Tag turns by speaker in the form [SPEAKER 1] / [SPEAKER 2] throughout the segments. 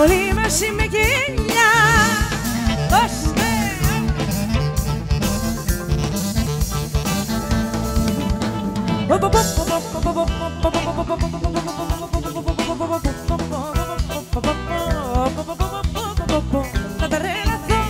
[SPEAKER 1] όλη μαζί με γέλια. Δώστε! Θα τρελαθώ.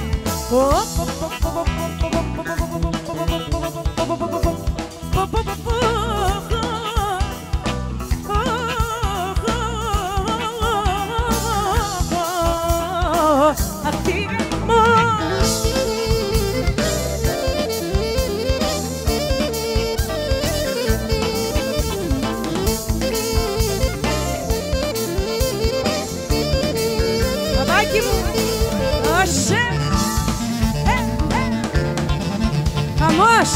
[SPEAKER 1] Μπαμπάκι μου, δώσε! Χαμός!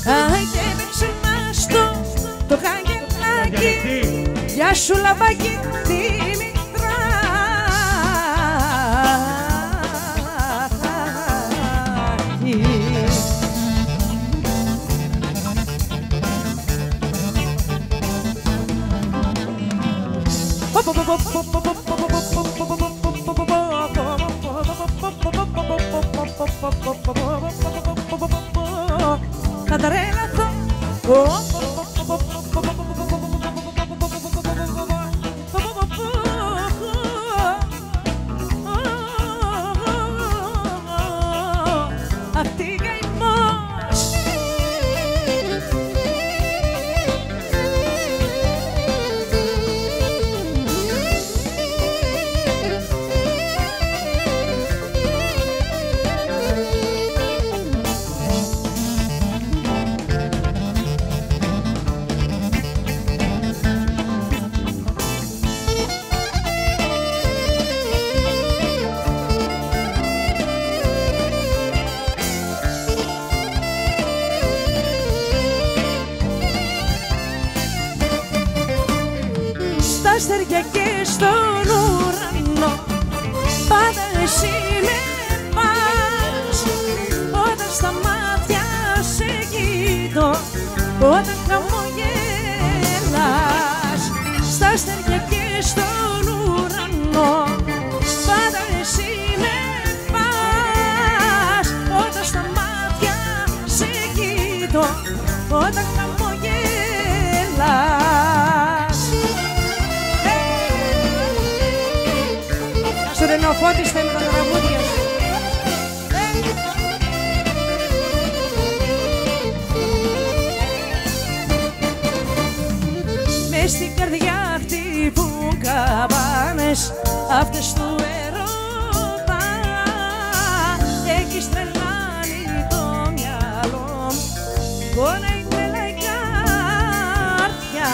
[SPEAKER 1] Άιντε με ξεμάστο το χαγγελάκι, γεια σου λαμπάκι Δημητράκη. Θα τρελαθώ. Αυτή η καημός. Στα αστέρια και στον ουρανό πάντα εσύ με πας. Όταν στα μάτια σε κοιτώ, όταν χαμογελάς. Στα αστέρια και στον ουρανό πάντα εσύ με πας. Όταν στα μάτια σε κοιτώ, όταν χαμογελάς. Σου Ρενοφώτης θέλει τα τραγούδια σου. Μες στην καρδιά χτυπούν καμπάνες αυτές του έρωτα. Έχεις τρελάνει το μυαλό μου, πονάει τρελά η καρδιά.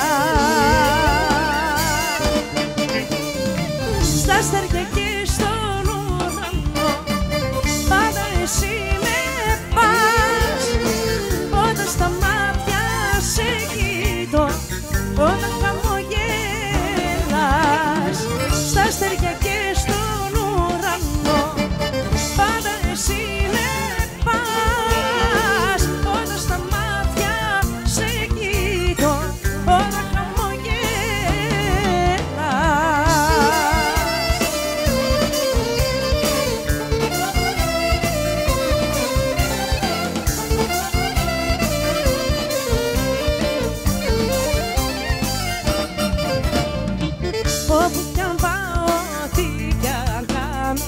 [SPEAKER 1] Στα αστέρια και στον ουρανό πάντα εσύ με πας. Όταν στα μάτια σε κοιτώ, όταν χαμογελάς. Στα αστέρια και στον ουρανό πάντα εσύ με πας. Όταν στα μάτια σε κοιτώ, όταν όπου κι αν πάω, τι κι αν κάνω,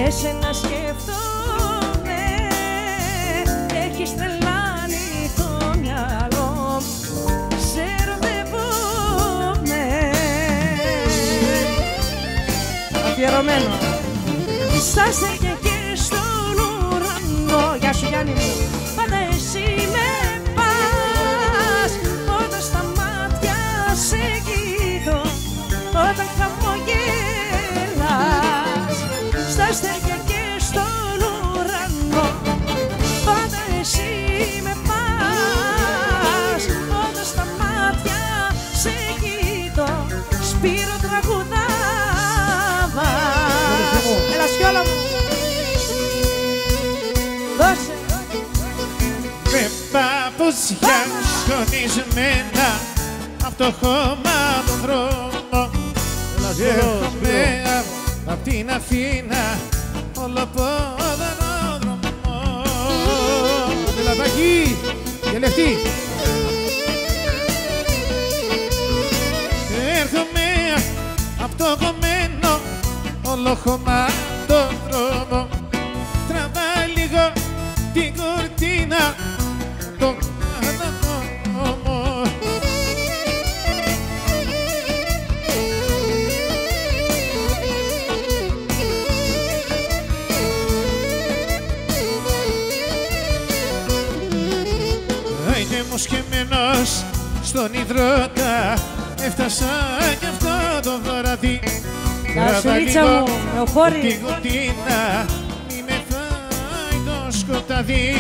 [SPEAKER 1] εσένα σκέφτομαι. Έχεις τρελάνει το μυαλό μου, σε ερωτεύομαι. Αφιερωμένο. Στα αστέρια και στον ουρανό, γεια σου Γιάννη μου, πάντα εσύ με πας. Όταν στα μάτια σε κοιτώ, όταν χαμογελάς. Στα αστέρια και στον ουρανό πάντα εσύ με πας. Όταν στα μάτια σε κοιτώ, Σπύρο τραγουδάβα. Έλα σκιόλα μου, δώσε. παπούτσια σκονισμένα απ' το χώμα τον δρόμο. Έρχομαι απ' την Αθήνα όλο πόδανο δρόμο.
[SPEAKER 2] Λαδάκι, γελευτή.
[SPEAKER 1] Έρχομαι απ' το κομμένο όλο χώμα τον δρόμο. Τραβά λίγο την κουρτίνα τον δρόμο. Άιντε μου σκεμμένος στον υδρότα έφτασα κι αυτό το βράδυ.
[SPEAKER 3] Κασουλίτσα μου, με οφόρη.
[SPEAKER 1] Την κουρτίνα μη με φάει το σκοτάδι.